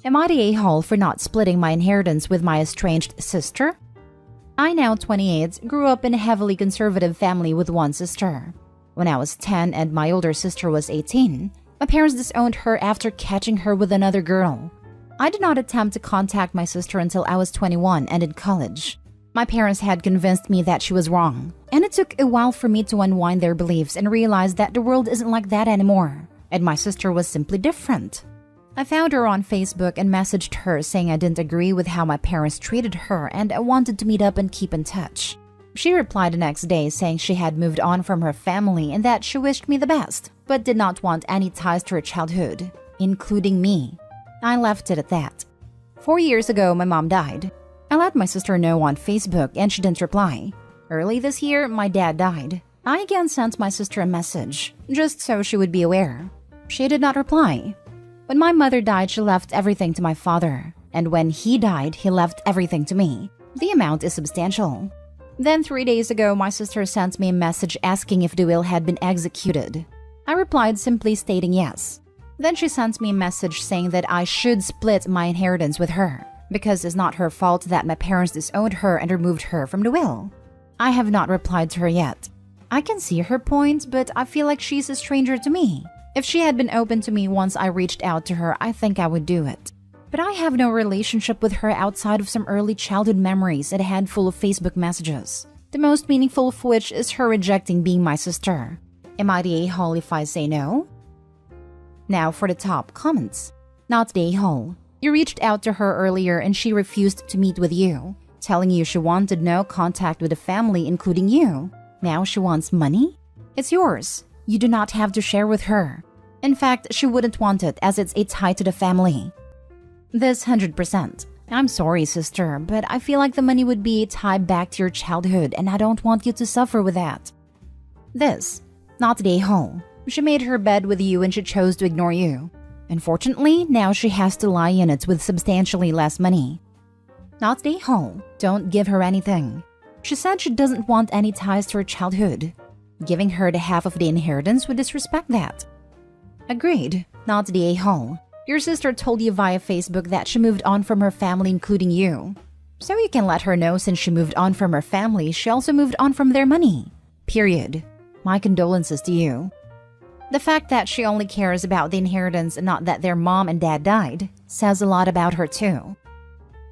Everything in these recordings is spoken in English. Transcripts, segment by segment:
Am I the a-hole for not splitting my inheritance with my estranged sister? I, now 28, grew up in a heavily conservative family with one sister. When I was 10 and my older sister was 18, my parents disowned her after catching her with another girl. I did not attempt to contact my sister until I was 21 and in college. My parents had convinced me that she was wrong, and it took a while for me to unwind their beliefs and realize that the world isn't like that anymore, and my sister was simply different. I found her on Facebook and messaged her saying I didn't agree with how my parents treated her and I wanted to meet up and keep in touch. She replied the next day saying she had moved on from her family and that she wished me the best, but did not want any ties to her childhood, including me. I left it at that. 4 years ago, my mom died. I let my sister know on Facebook and she didn't reply. Early this year, my dad died. I again sent my sister a message, just so she would be aware. She did not reply. When my mother died, she left everything to my father, and when he died, he left everything to me. The amount is substantial. Then 3 days ago, my sister sent me a message asking if the will had been executed. I replied simply stating yes. Then she sent me a message saying that I should split my inheritance with her, because it's not her fault that my parents disowned her and removed her from the will. I have not replied to her yet. I can see her point, but I feel like she's a stranger to me. If she had been open to me once I reached out to her, I think I would do it. But I have no relationship with her outside of some early childhood memories and a handful of Facebook messages, the most meaningful of which is her rejecting being my sister. Am I the a-hole if I say no? Now for the top comments. Not the a-hole. You reached out to her earlier and she refused to meet with you, telling you she wanted no contact with the family, including you. Now she wants money? It's yours. You do not have to share with her. In fact, she wouldn't want it as it's a tie to the family. This 100%. I'm sorry, sister, but I feel like the money would be a tie back to your childhood and I don't want you to suffer with that. This. Not the a-hole. She made her bed with you and she chose to ignore you. Unfortunately, now she has to lie in it with substantially less money. Not the a-hole. Don't give her anything. She said she doesn't want any ties to her childhood. Giving her the half of the inheritance would disrespect that. Agreed. Not the a-hole. Your sister told you via Facebook that she moved on from her family, including you. So you can let her know since she moved on from her family, she also moved on from their money. Period. My condolences to you. The fact that she only cares about the inheritance and not that their mom and dad died says a lot about her too.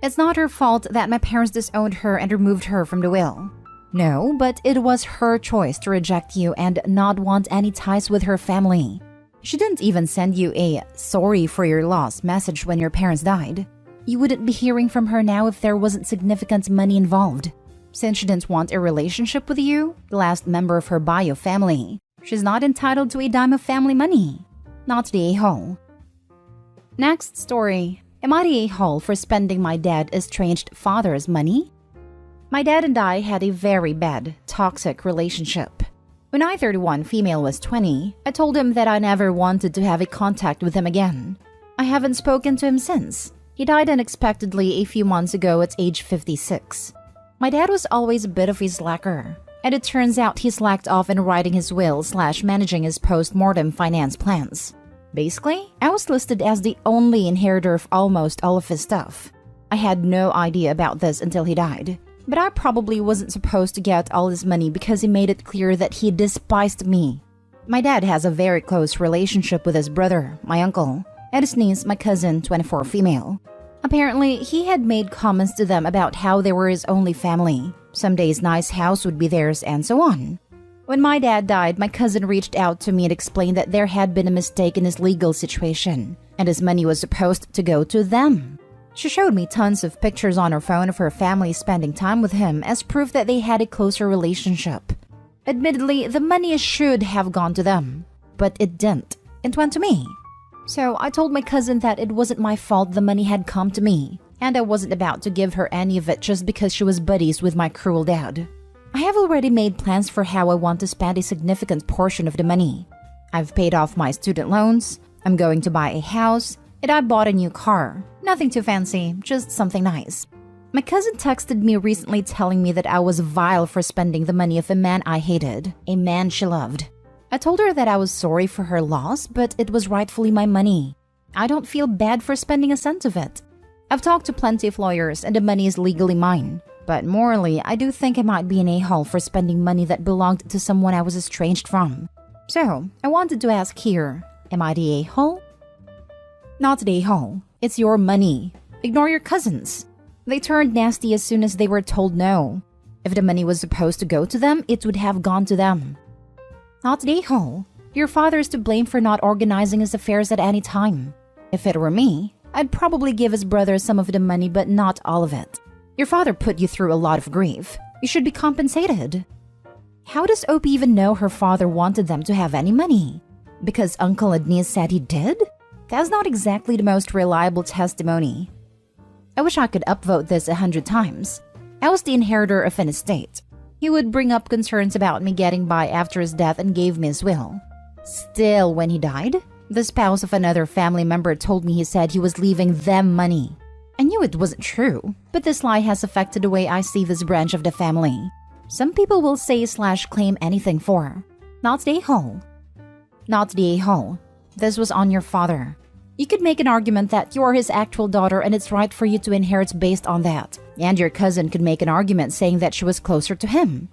It's not her fault that my parents disowned her and removed her from the will. No, but it was her choice to reject you and not want any ties with her family. She didn't even send you a "sorry for your loss" message when your parents died. You wouldn't be hearing from her now if there wasn't significant money involved. Since she didn't want a relationship with you, the last member of her bio family, she's not entitled to a dime of family money. Not the a-hole. Next story. Am I the a-hole for spending my dad's estranged father's money? My dad and I had a very bad, toxic relationship. When I, 31, female, was 20, I told him that I never wanted to have a contact with him again. I haven't spoken to him since. He died unexpectedly a few months ago at age 56. My dad was always a bit of a slacker, and it turns out he slacked off in writing his will / managing his post-mortem finance plans. Basically, I was listed as the only inheritor of almost all of his stuff. I had no idea about this until he died. But I probably wasn't supposed to get all his money because he made it clear that he despised me. My dad has a very close relationship with his brother, my uncle, and his niece, my cousin, 24, female. Apparently, he had made comments to them about how they were his only family. Some days nice house would be theirs, and so on. When my dad died, my cousin reached out to me and explained that there had been a mistake in his legal situation, and his money was supposed to go to them. She showed me tons of pictures on her phone of her family spending time with him as proof that they had a closer relationship. Admittedly, the money should have gone to them, but it didn't. It went to me. So I told my cousin that it wasn't my fault the money had come to me, and I wasn't about to give her any of it just because she was buddies with my cruel dad. I have already made plans for how I want to spend a significant portion of the money. I've paid off my student loans, I'm going to buy a house, and I bought a new car. Nothing too fancy, just something nice. My cousin texted me recently telling me that I was vile for spending the money of a man I hated, a man she loved. I told her that I was sorry for her loss, but it was rightfully my money. I don't feel bad for spending a cent of it. I've talked to plenty of lawyers and the money is legally mine. But morally, I do think I might be an a-hole for spending money that belonged to someone I was estranged from. So, I wanted to ask here, am I the a-hole? Not the a-hole. It's your money. Ignore your cousins. They turned nasty as soon as they were told no. If the money was supposed to go to them, it would have gone to them. Not the a-hole. Your father is to blame for not organizing his affairs at any time. If it were me, I'd probably give his brother some of the money but not all of it. Your father put you through a lot of grief. You should be compensated. How does Opie even know her father wanted them to have any money? Because Uncle and niece said he did? That's not exactly the most reliable testimony. I wish I could upvote this 100 times. I was the inheritor of an estate. He would bring up concerns about me getting by after his death and gave me his will. Still, when he died, the spouse of another family member told me he said he was leaving them money. I knew it wasn't true, but this lie has affected the way I see this branch of the family. Some people will say/claim anything for. Not the a-hole. Not the a-hole. This was on your father. You could make an argument that you're his actual daughter and it's right for you to inherit based on that. And your cousin could make an argument saying that she was closer to him.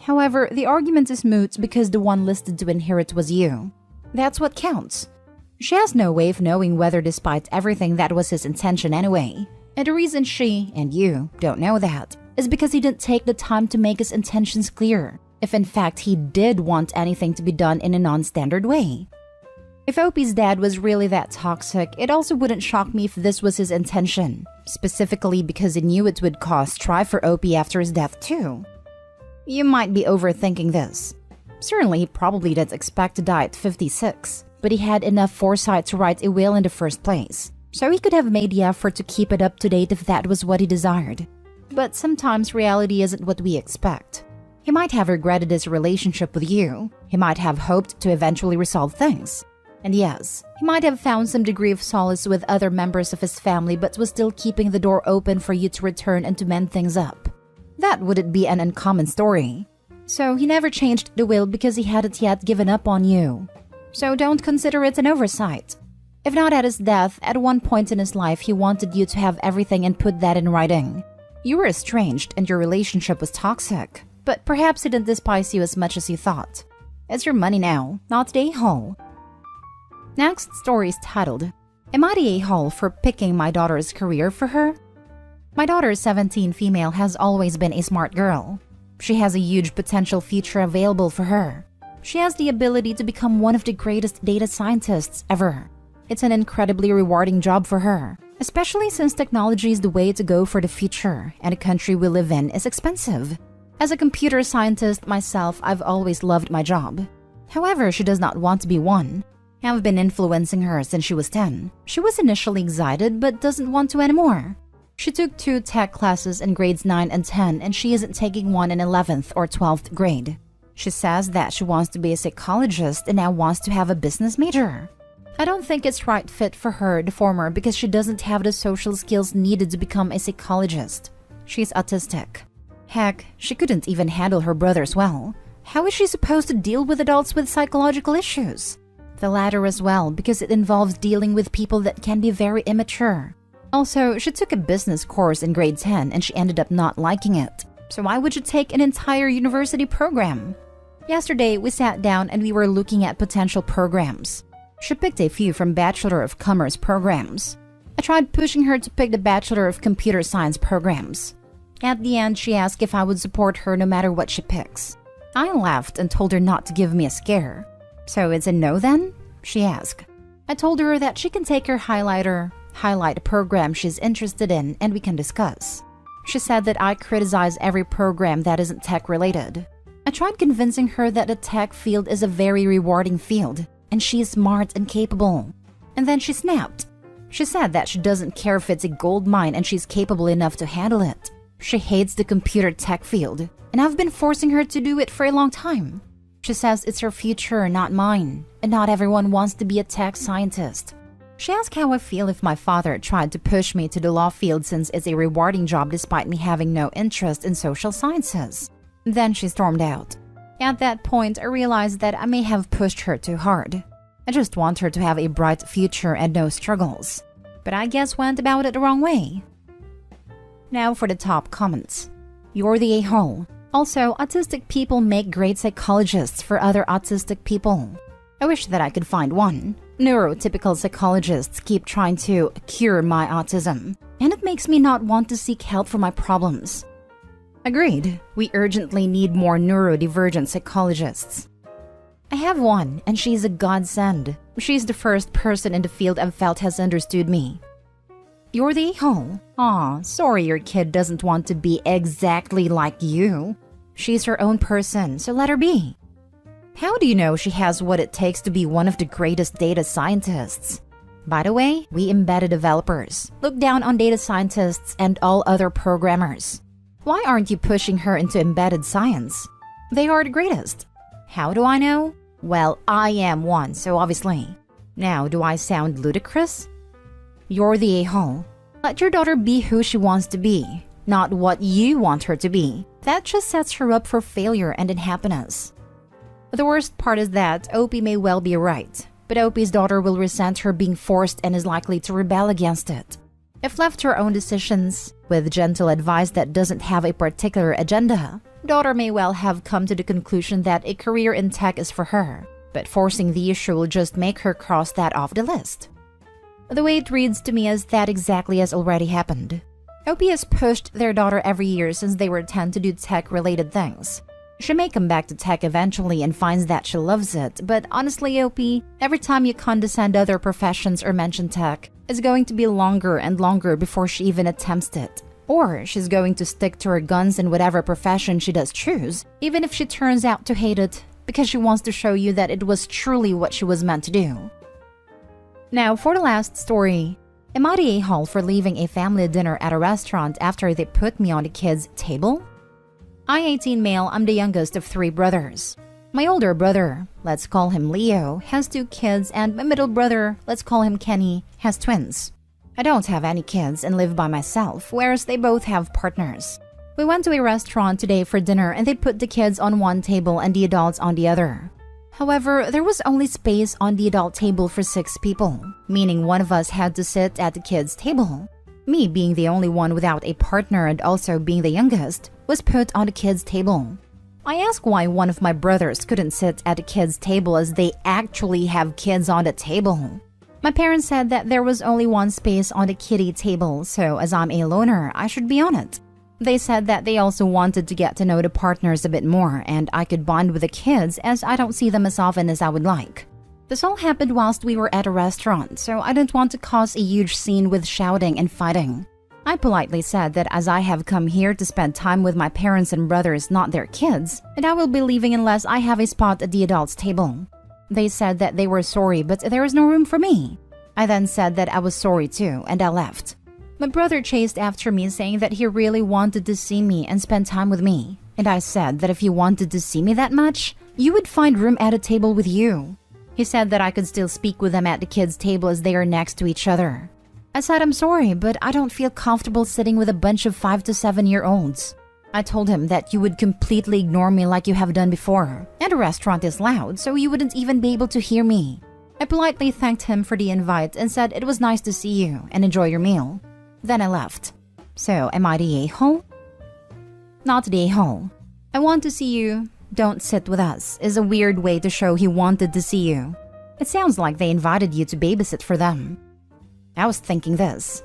However, the argument is moot because the one listed to inherit was you. That's what counts. She has no way of knowing whether despite everything that was his intention anyway. And the reason she, and you, don't know that is because he didn't take the time to make his intentions clear, if in fact he did want anything to be done in a non-standard way. If Opie's dad was really that toxic, it also wouldn't shock me if this was his intention, specifically because he knew it would cause strife for Opie after his death too. You might be overthinking this. Certainly he probably didn't expect to die at 56. But he had enough foresight to write a will in the first place, so he could have made the effort to keep it up to date if that was what he desired. But sometimes reality isn't what we expect. He might have regretted his relationship with you. He might have hoped to eventually resolve things. And yes, he might have found some degree of solace with other members of his family but was still keeping the door open for you to return and to mend things up. That wouldn't be an uncommon story. So he never changed the will because he hadn't yet given up on you. So don't consider it an oversight. If not at his death, at one point in his life he wanted you to have everything and put that in writing. You were estranged and your relationship was toxic, but perhaps he didn't despise you as much as you thought. It's your money now, not the a-hole. Next story is titled, Am I the a-hole for picking my daughter's career for her? My daughter, 17 female, has always been a smart girl. She has a huge potential future available for her. She has the ability to become one of the greatest data scientists ever. It's an incredibly rewarding job for her, especially since technology is the way to go for the future and the country we live in is expensive. As a computer scientist myself, I've always loved my job. However, she does not want to be one. I've been influencing her since she was 10. She was initially excited but doesn't want to anymore. She took 2 tech classes in grades 9 and 10 and she isn't taking one in 11th or 12th grade. She says that she wants to be a psychologist and now wants to have a business major. I don't think it's right fit for her, the former, because she doesn't have the social skills needed to become a psychologist. She's autistic. Heck, she couldn't even handle her brothers well. How is she supposed to deal with adults with psychological issues? The latter as well, because it involves dealing with people that can be very immature. Also, she took a business course in grade 10 and she ended up not liking it. So why would you take an entire university program? Yesterday, we sat down and we were looking at potential programs. She picked a few from Bachelor of Commerce programs. I tried pushing her to pick the Bachelor of Computer Science programs. At the end, she asked if I would support her no matter what she picks. I laughed and told her not to give me a scare. So it's a no then? She asked. I told her that she can take her highlighter, highlight a program she's interested in, and we can discuss. She said that I criticize every program that isn't tech-related. I tried convincing her that the tech field is a very rewarding field, and she is smart and capable. And then she snapped. She said that she doesn't care if it's a gold mine and she's capable enough to handle it. She hates the computer tech field, and I've been forcing her to do it for a long time. She says it's her future, not mine, and not everyone wants to be a tech scientist. She asked how I feel if my father tried to push me to the law field since it's a rewarding job despite me having no interest in social sciences. Then she stormed out. At that point, I realized that I may have pushed her too hard. I just want her to have a bright future and no struggles. But I guess went about it the wrong way. Now for the top comments. You're the a-hole. Also, autistic people make great psychologists for other autistic people. I wish that I could find one. Neurotypical psychologists keep trying to cure my autism, and it makes me not want to seek help for my problems. Agreed. We urgently need more neurodivergent psychologists. I have one, and she's a godsend. She's the first person in the field I've felt has understood me. You're the a-hole. Aw, sorry your kid doesn't want to be exactly like you. She's her own person, so let her be. How do you know she has what it takes to be one of the greatest data scientists? By the way, we embedded developers look down on data scientists and all other programmers. Why aren't you pushing her into embedded science? They are the greatest. How do I know? Well, I am one, so obviously. Now, do I sound ludicrous? You're the a-hole. Let your daughter be who she wants to be, not what you want her to be. That just sets her up for failure and unhappiness. The worst part is that Opie may well be right, but Opie's daughter will resent her being forced and is likely to rebel against it. If left to her own decisions, with gentle advice that doesn't have a particular agenda, daughter may well have come to the conclusion that a career in tech is for her, but forcing the issue will just make her cross that off the list. The way it reads to me is that exactly has already happened. Opie has pushed their daughter every year since they were 10 to do tech-related things. She may come back to tech eventually and finds that she loves it, but honestly, Opie, every time you condescend other professions or mention tech, it's going to be longer and longer before she even attempts it. Or she's going to stick to her guns in whatever profession she does choose, even if she turns out to hate it, because she wants to show you that it was truly what she was meant to do. Now, for the last story. Am I the a-hole for leaving a family dinner at a restaurant after they put me on the kids' table? I'm 18 male, I'm the youngest of 3 brothers. My older brother, let's call him Leo, has 2 kids, and my middle brother, let's call him Kenny, has twins. I don't have any kids and live by myself, whereas they both have partners. We went to a restaurant today for dinner and they put the kids on one table and the adults on the other. However, there was only space on the adult table for 6 people, meaning one of us had to sit at the kids' table. Me, being the only one without a partner and also being the youngest, was put on the kids' table. I asked why one of my brothers couldn't sit at the kids' table as they actually have kids on the table. My parents said that there was only one space on the kiddie table, so as I'm a loner, I should be on it. They said that they also wanted to get to know the partners a bit more and I could bond with the kids as I don't see them as often as I would like. This all happened whilst we were at a restaurant, so I didn't want to cause a huge scene with shouting and fighting. I politely said that as I have come here to spend time with my parents and brothers, not their kids, and I will be leaving unless I have a spot at the adults' table. They said that they were sorry, but there is no room for me. I then said that I was sorry too, and I left. My brother chased after me saying that he really wanted to see me and spend time with me. And I said that if you wanted to see me that much, you would find room at a table with you. He said that I could still speak with them at the kids' table as they are next to each other. I said I'm sorry, but I don't feel comfortable sitting with a bunch of 5 to 7-year-olds. I told him that you would completely ignore me like you have done before, and the restaurant is loud, so you wouldn't even be able to hear me. I politely thanked him for the invite and said it was nice to see you and enjoy your meal. Then I left. So, am I the a-hole? Not the a-hole. I want to see you. Don't sit with us is a weird way to show he wanted to see you. It sounds like they invited you to babysit for them. I was thinking this.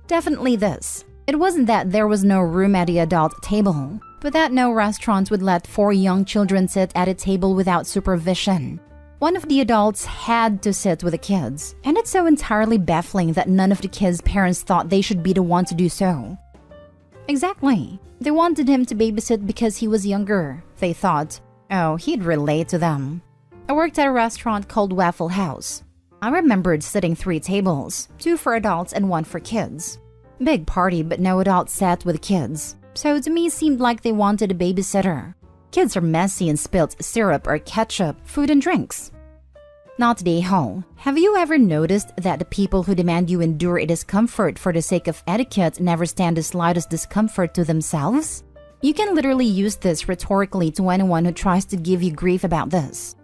Definitely this. It wasn't that there was no room at the adult table, but that no restaurant would let 4 young children sit at a table without supervision. One of the adults had to sit with the kids, and it's so entirely baffling that none of the kids' parents thought they should be the one to do so. Exactly. They wanted him to babysit because he was younger. They thought, oh, he'd relate to them. I worked at a restaurant called Waffle House. I remembered sitting 3 tables, 2 for adults and 1 for kids. Big party, but no adults sat with kids. So to me, it seemed like they wanted a babysitter. Kids are messy and spilt syrup or ketchup, food and drinks. Not the a-hole. Have you ever noticed that the people who demand you endure a discomfort for the sake of etiquette never stand the slightest discomfort to themselves? You can literally use this rhetorically to anyone who tries to give you grief about this.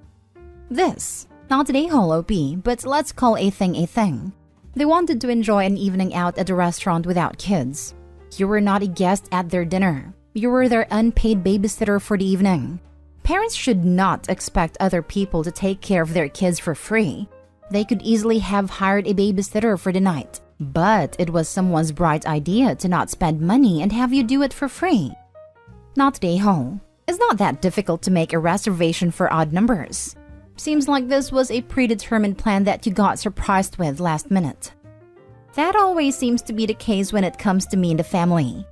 Not today, Holo P, but let's call a thing a thing. They wanted to enjoy an evening out at a restaurant without kids. You were not a guest at their dinner. You were their unpaid babysitter for the evening. Parents should not expect other people to take care of their kids for free. They could easily have hired a babysitter for the night, but it was someone's bright idea to not spend money and have you do it for free. Not today, Ho. It's not that difficult to make a reservation for odd numbers. Seems like this was a predetermined plan that you got surprised with last minute. That always seems to be the case when it comes to me and the family.